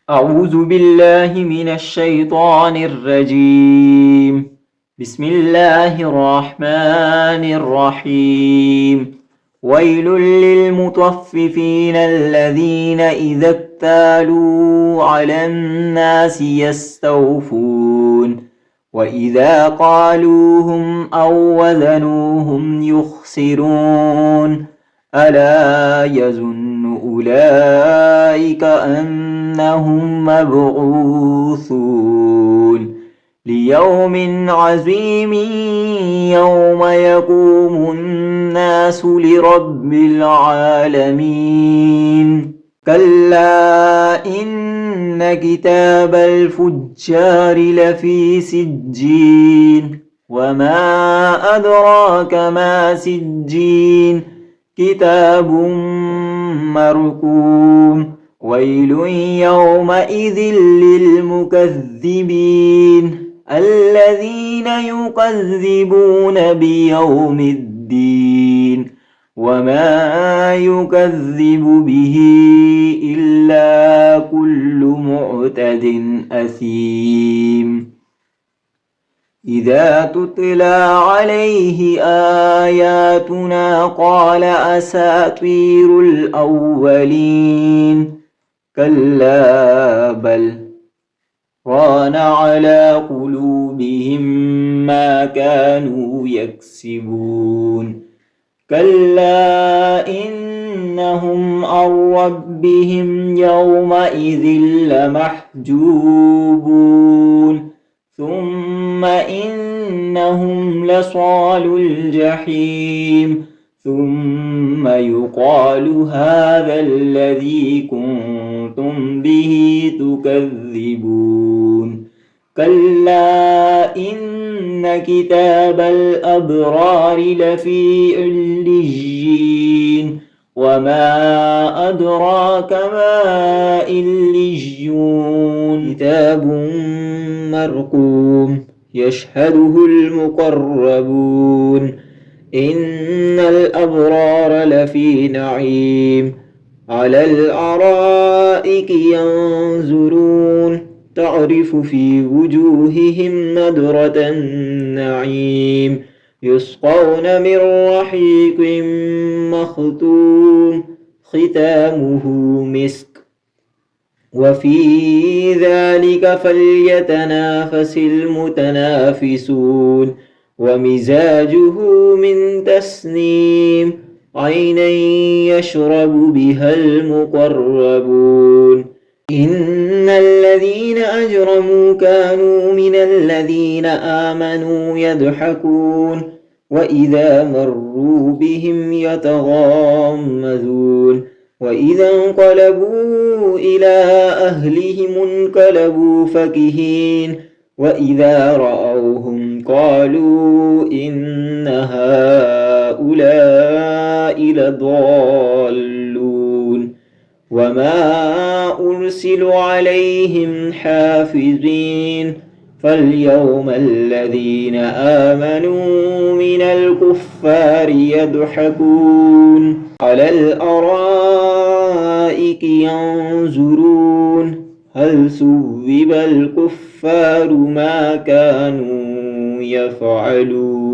أعوذ بالله من الشيطان الرجيم. بسم الله الرحمن الرحيم. ويل للمطففين الذين إذا اكتالوا على الناس يستوفون وإذا قالوهم أو وزنوهم يخسرون. ألا يظن أولئك أنهم مبعوثون ليوم عظيم يوم يقوم الناس لرب العالمين. كلا إن كتاب الفجار لفي سجين وما أدراك ما سجين كتاب مرقوم. ويل يومئذ للمكذبين الذين يكذبون بيوم الدين وما يكذب به إلا كل معتد أثيم. إذا تتلى عليه آياتنا قال أساطير الأولين. كلا بل ران على قلوبهم ما كانوا يكسبون. كلا إنهم عن ربهم يومئذ لمحجوبون. ثم إنهم لصالو الجحيم. ثم يقال هذا الذي كنتم به تكذبون. كلا إن كتاب الأبرار لفي عليين وما أدراك ما عليون. كتاب مرقوم يشهده المقربون. إن الأبرار لفي نعيم على الأرائك ينظرون تعرف في وجوههم نضرة النعيم يسقون من رحيق مختوم ختامه مسك وفي ذلك فليتنافس المتنافسون. ومزاجه من تسنيم عينا يشرب بها المقربون. إن الذين أجرموا كانوا من الذين آمنوا يضحكون وإذا مروا بهم يتغامزون. وإذا انقلبوا إلى أهلهم انقلبوا فكهين. وإذا رأوهم قالوا إن هؤلاء لضالون. وما أرسلوا عليهم حافظين. فاليوم الذين آمنوا من الكفار يضحكون على الأرائك ينظرون هل ثوب الكفار ما كانوا يفعلون.